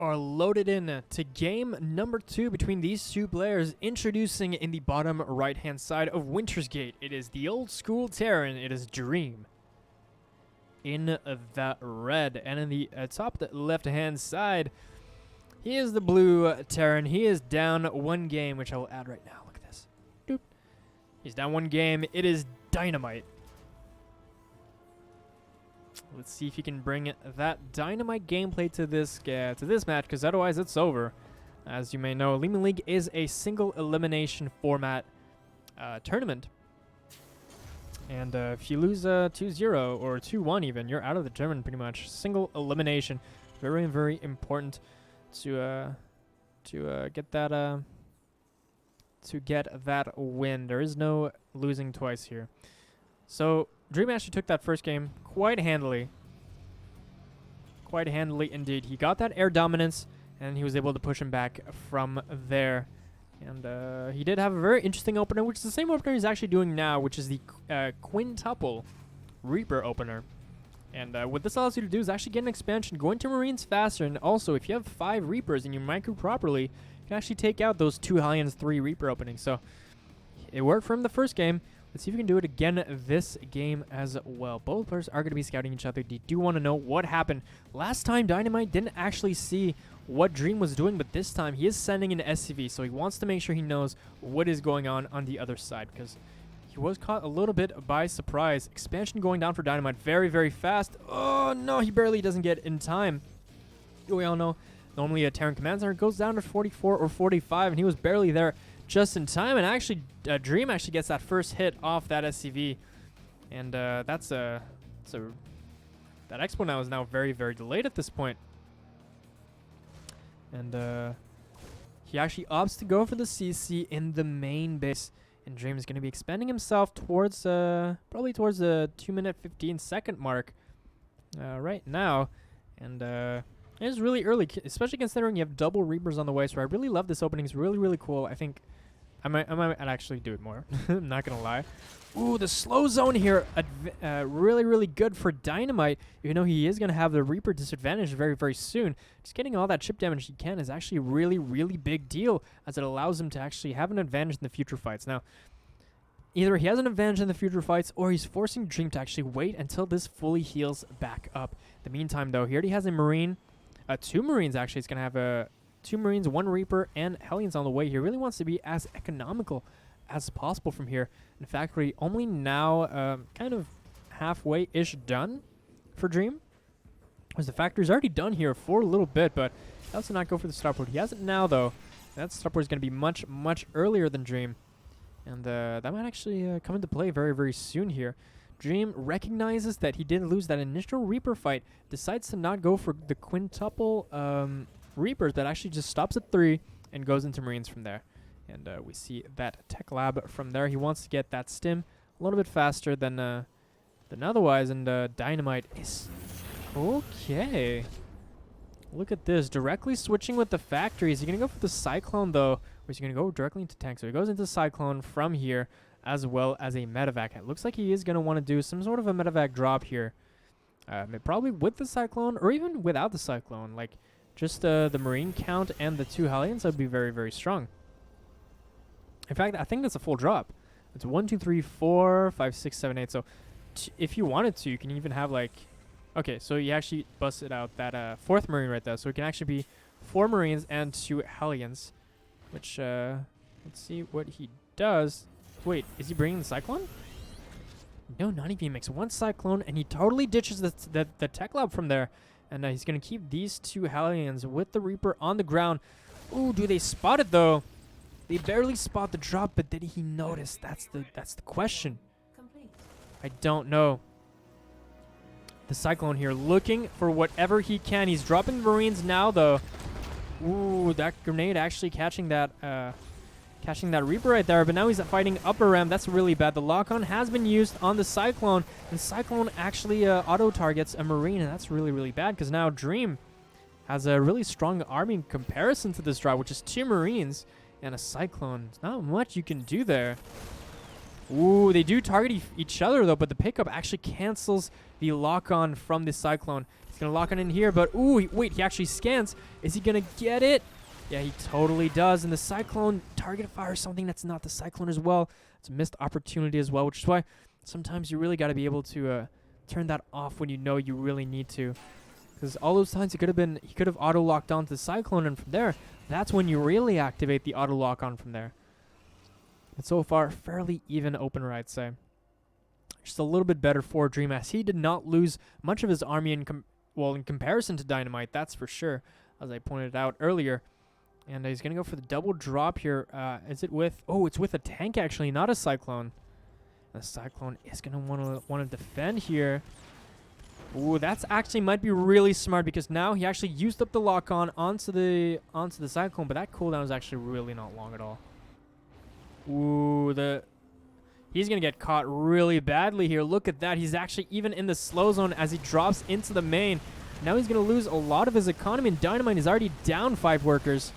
are loaded in to game number 2 between these two players. Introducing in the bottom right hand side of Winter's Gate, it is the old school Terran, it is Dream in the red, and in the top left hand side, he is the blue Terran. He is down 1 game, which I will add right now. Look at this. Doop. He's down 1 game. It is DynaMite. Let's see if he can bring that DynaMite gameplay to this match, because otherwise it's over. As you may know, Olimoleague is a single elimination format tournament. And if you lose 2-0 or 2-1 even, you're out of the tournament pretty much. Single elimination. Very, very important to get that win. There is no losing twice here. So Dream actually took that first game quite handily. Quite handily indeed. He got that air dominance, and he was able to push him back from there. And he did have a very interesting opener, which is the same opener he's actually doing now, which is the quintuple Reaper opener. And what this allows you to do is actually get an expansion, go into Marines faster, and also if you have 5 Reapers and you micro properly, you can actually take out those 2 Hellions, 3 Reaper openings. So it worked for him the first game. Let's see if we can do it again this game as well. Both players are going to be scouting each other. They do want to know what happened. Last time, DynaMite didn't actually see what Dream was doing, but this time he is sending an SCV, so he wants to make sure he knows what is going on the other side, because he was caught a little bit by surprise. Expansion going down for DynaMite very, very fast. Oh, no, he barely doesn't get in time. We all know normally a Terran Command Center goes down to 44 or 45, and he was barely there just in time. And actually, Dream actually gets that first hit off that SCV. And that Expo now is now very, very delayed at this point. And he actually opts to go for the CC in the main base. And Dream is going to be expanding himself towards probably towards the 2-minute 15-second mark right now. And it's really early, especially considering you have double Reapers on the way. So I really love this opening. It's really, really cool. I think I might actually do it more. I'm not going to lie. Ooh, the slow zone here, really, really good for DynaMite. Even though he is going to have the Reaper disadvantage very, very soon. Just getting all that chip damage he can is actually a really, really big deal, as it allows him to actually have an advantage in the future fights. Now, either he has an advantage in the future fights, or he's forcing Dream to actually wait until this fully heals back up. In the meantime, though, he already has a Marine. 2 Marines, actually. He's going to have 2 Marines, 1 Reaper, and Hellions on the way. He really wants to be as economical as possible from here. In fact, we're only now kind of halfway-ish done for Dream. Because the factory's already done here for a little bit, but he also not go for the starport. He has it now, though. That starport is going to be much, much earlier than Dream. And that might actually come into play very, very soon here. Dream recognizes that he did lose that initial Reaper fight, decides to not go for the quintuple Reapers, that actually just stops at 3 and goes into Marines from there. And we see that Tech Lab from there. He wants to get that stim a little bit faster than otherwise, and DynaMite is okay. Look at this, directly switching with the factory. Is he going to go for the Cyclone, though, or is he going to go directly into tank? So he goes into Cyclone from here, as well as a medevac. It looks like he is going to want to do some sort of a medevac drop here. Probably with the Cyclone, or even without the Cyclone. Like, just the Marine count and the 2 Hellions would be very, very strong. In fact, I think that's a full drop. It's 1, 2, 3, 4, 5, 6, 7, 8. So if you wanted to, you can even have like... Okay, so you actually busted out that 4th Marine right there. So it can actually be 4 Marines and 2 Hellions. Which, let's see what he does. Wait, is he bringing the Cyclone? No, not even. He makes 1 Cyclone, and he totally ditches the Tech Lab from there. And he's going to keep these 2 Hellions with the Reaper on the ground. Ooh, do they spot it, though? They barely spot the drop, but did he notice? That's the question. I don't know. The Cyclone here looking for whatever he can. He's dropping the Marines now, though. Ooh, that grenade actually catching that Reaper right there, but now he's fighting upper ram. That's really bad. The lock-on has been used on the Cyclone, and Cyclone actually auto-targets a Marine, and that's really, really bad, because now Dream has a really strong army in comparison to this drop, which is 2 Marines and a Cyclone. There's not much you can do there. Ooh, they do target each other though, but the pickup actually cancels the lock-on from the Cyclone. He's going to lock on in here, but ooh, wait, he actually scans. Is he going to get it? Yeah, he totally does. And the Cyclone target fires something that's not the Cyclone as well. It's a missed opportunity as well, which is why sometimes you really got to be able to turn that off when you know you really need to. Because all those times he could have auto-locked onto the Cyclone, and from there, that's when you really activate the auto-lock-on from there. But so far, fairly even opener, I'd say. Just a little bit better for Dream, as he did not lose much of his army in comparison to DynaMite, that's for sure, as I pointed out earlier. And he's going to go for the double drop here. Is it with... Oh, it's with a tank, actually, not a Cyclone. The Cyclone is going to want to defend here. Ooh, that's actually might be really smart, because now he actually used up the lock-on onto the Cyclone, but that cooldown is actually really not long at all. Ooh, he's going to get caught really badly here. Look at that. He's actually even in the slow zone as he drops into the main. Now he's going to lose a lot of his economy, and DynaMite is already down 5 workers.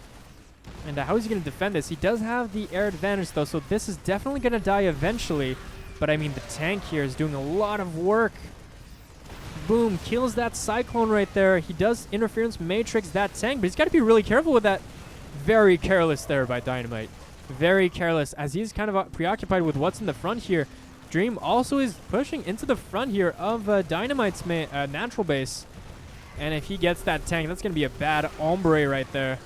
And how is he going to defend this? He does have the air advantage, though, so this is definitely going to die eventually. But, I mean, the tank here is doing a lot of work. Boom, kills that Cyclone right there. He does interference matrix that tank, but he's got to be really careful with that. Very careless there by DynaMite. Very careless, as he's kind of preoccupied with what's in the front here. Dream also is pushing into the front here of DynaMite's natural base. And if he gets that tank, that's going to be a bad ombre right there.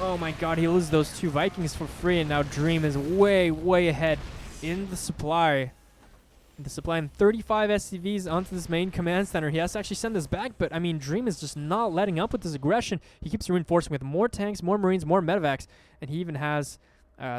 Oh my god, he loses those 2 Vikings for free, and now Dream is way, way ahead in the supply. And 35 SCVs onto this main command center. He has to actually send this back, but I mean, Dream is just not letting up with his aggression. He keeps reinforcing with more tanks, more Marines, more medevacs, and he even has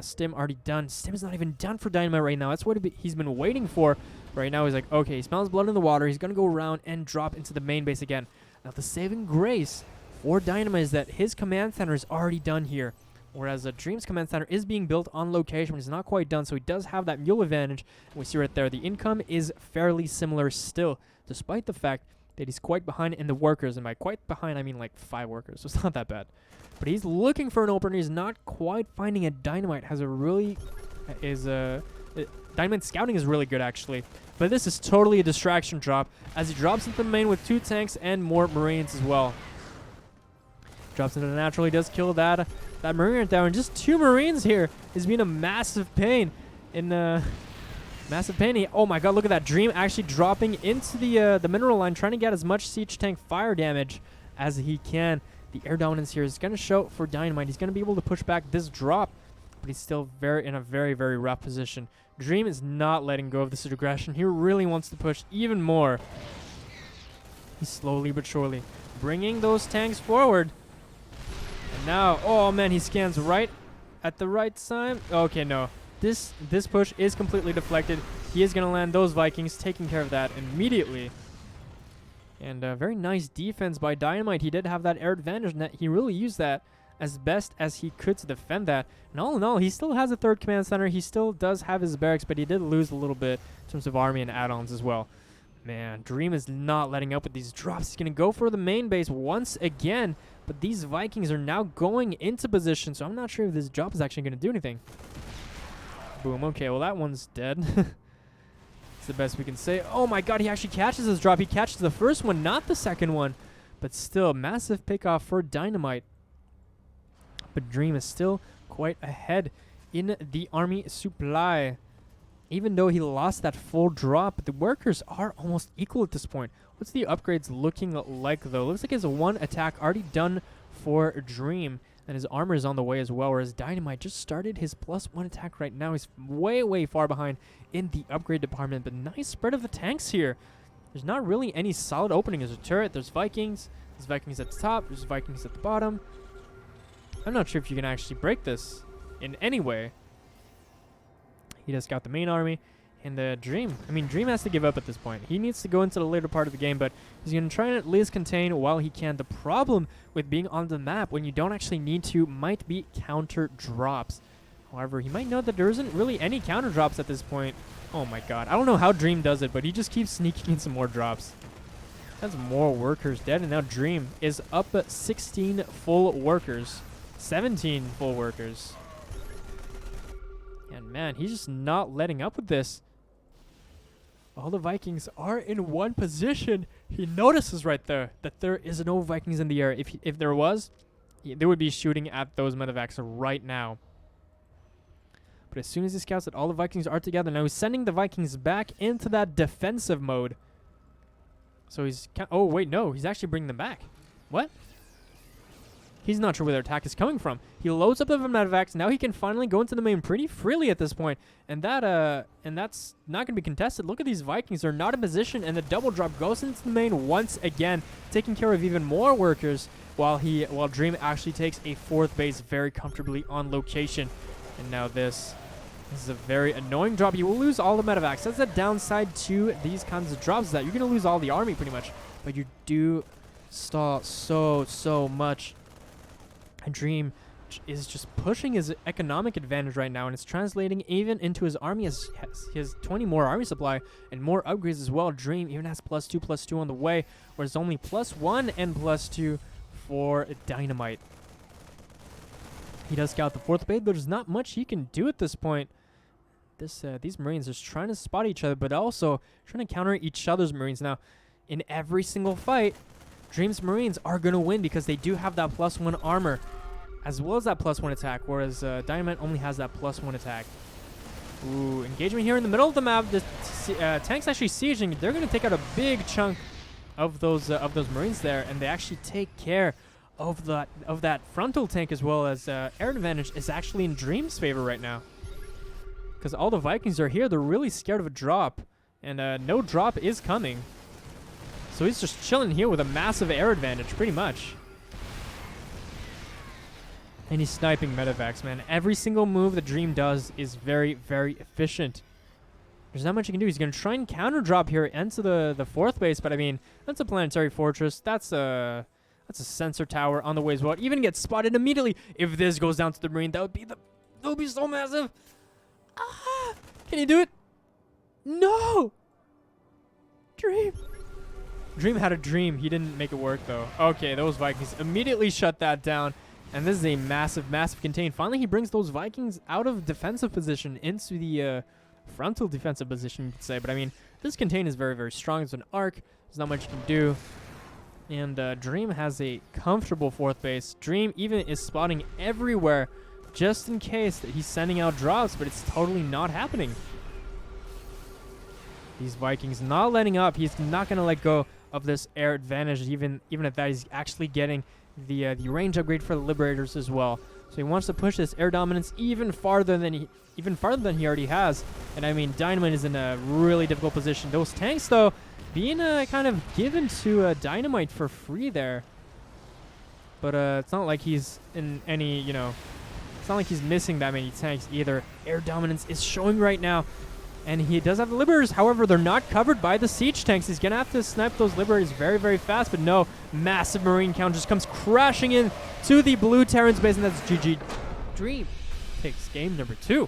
Stim already done. Stim is not even done for DynaMite right now. That's what he's been waiting for. Right now he's like, okay, he smells blood in the water. He's going to go around and drop into the main base again. Now the saving grace for DynaMite is that his command center is already done here, whereas Dream's command center is being built on location, but it's not quite done, so he does have that mule advantage. And we see right there, the income is fairly similar still, despite the fact that he's quite behind in the workers, and by quite behind, I mean like 5 workers, so it's not that bad. But he's looking for an opener. He's not quite finding it. DynaMite has a really... DynaMite scouting is really good, actually. But this is totally a distraction drop, as he drops into the main with 2 tanks and more Marines as well. Drops into the natural. He does kill that Marine right there. And just 2 Marines here is being a massive pain. Massive pain. Oh my god, look at that. Dream actually dropping into the mineral line, trying to get as much siege tank fire damage as he can. The air dominance here is going to show for DynaMite. He's going to be able to push back this drop, but he's still in a very, very rough position. Dream is not letting go of this aggression. He really wants to push even more. He's slowly but surely bringing those tanks forward. And now, oh man, he scans right at the right time. Okay, no. This push is completely deflected. He is going to land those Vikings, taking care of that immediately. And very nice defense by DynaMite. He did have that air advantage, and he really used that as best as he could to defend that. And all in all, he still has a 3rd command center. He still does have his barracks, but he did lose a little bit in terms of army and add-ons as well. Man, Dream is not letting up with these drops. He's going to go for the main base once again, but these Vikings are now going into position, so I'm not sure if this drop is actually going to do anything. Boom. Okay, well, that one's dead. It's the best we can say. Oh my god, he actually catches his drop. He catches the first one, not the second one. But still, massive pickoff for DynaMite. But Dream is still quite ahead in the army supply. Even though he lost that full drop, the workers are almost equal at this point. What's the upgrades looking like, though? Looks like he has 1 attack already done for Dream. And his armor is on the way as well, whereas DynaMite just started his +1 attack right now. He's way, way far behind in the upgrade department, but nice spread of the tanks here. There's not really any solid opening. There's a turret, there's Vikings at the top, there's Vikings at the bottom. I'm not sure if you can actually break this in any way. He does scout the main army. And Dream, Dream has to give up at this point. He needs to go into the later part of the game, but he's going to try and at least contain while he can. The problem with being on the map when you don't actually need to might be counter drops. However, he might know that there isn't really any counter drops at this point. Oh my god. I don't know how Dream does it, but he just keeps sneaking in some more drops. That's more workers dead, and now Dream is up at 16 full workers. 17 full workers. And man, he's just not letting up with this. All the Vikings are in one position. He notices right there that there is no Vikings in the air. If there was, they would be shooting at those medevacs right now. But as soon as he scouts that all the Vikings are together, now he's sending the Vikings back into that defensive mode. So he's... Oh, wait, no. He's actually bringing them back. What? He's not sure where their attack is coming from. He loads up the medevacs. Now he can finally go into the main pretty freely at this point. And that's not going to be contested. Look at these Vikings. They're not in position. And the double drop goes into the main once again, taking care of even more workers while Dream actually takes a 4th base very comfortably on location. And now this is a very annoying drop. You will lose all the medevacs. That's the downside to these kinds of drops, that you're going to lose all the army pretty much. But you do stall so much. And Dream is just pushing his economic advantage right now, and it's translating even into his army as he has 20 more army supply and more upgrades as well. Dream even has +2/+2 on the way, whereas only +1 and +2 for DynaMite. He does scout the 4th base, but there's not much he can do at this point. These Marines are just trying to spot each other, but also trying to counter each other's Marines. Now, in every single fight, Dream's Marines are going to win because they do have that +1 armor, as well as that +1 attack, whereas DynaMite only has that +1 attack. Ooh, engagement here in the middle of the map. The tank's actually sieging. They're going to take out a big chunk of those Marines there, and they actually take care of that frontal tank, as well as air advantage is actually in Dream's favor right now. Because all the Vikings are here. They're really scared of a drop, and no drop is coming. So he's just chilling here with a massive air advantage, pretty much. And he's sniping medevacs, man. Every single move that Dream does is very, very efficient. There's not much he can do. He's going to try and counter drop here into the 4th base, but I mean, that's a planetary fortress. That's a sensor tower on the way as well. Even gets spotted immediately. If this goes down to the Marine, that would be so massive. Ah! Can he do it? No! Dream had a dream. He didn't make it work, though. Okay, those Vikings immediately shut that down. And this is a massive, massive contain. Finally, he brings those Vikings out of defensive position into the frontal defensive position, you could say. But, I mean, this contain is very, very strong. It's an arc. There's not much you can do. And Dream has a comfortable 4th base. Dream even is spotting everywhere just in case that he's sending out drops, but it's totally not happening. These Vikings not letting up. He's not going to let go of this air advantage, even at that. He's actually getting the range upgrade for the Liberators as well. So he wants to push this air dominance even farther than he already has. And I mean, DynaMite is in a really difficult position. Those tanks, though, being kind of given to DynaMite for free there. But it's not like he's in any, it's not like he's missing that many tanks either. Air dominance is showing right now. And he does have the Liberators. However, they're not covered by the siege tanks. He's going to have to snipe those Liberators very, very fast. But no, massive Marine count just comes crashing in to the blue Terran's base. And that's GG. Dream takes game number 2.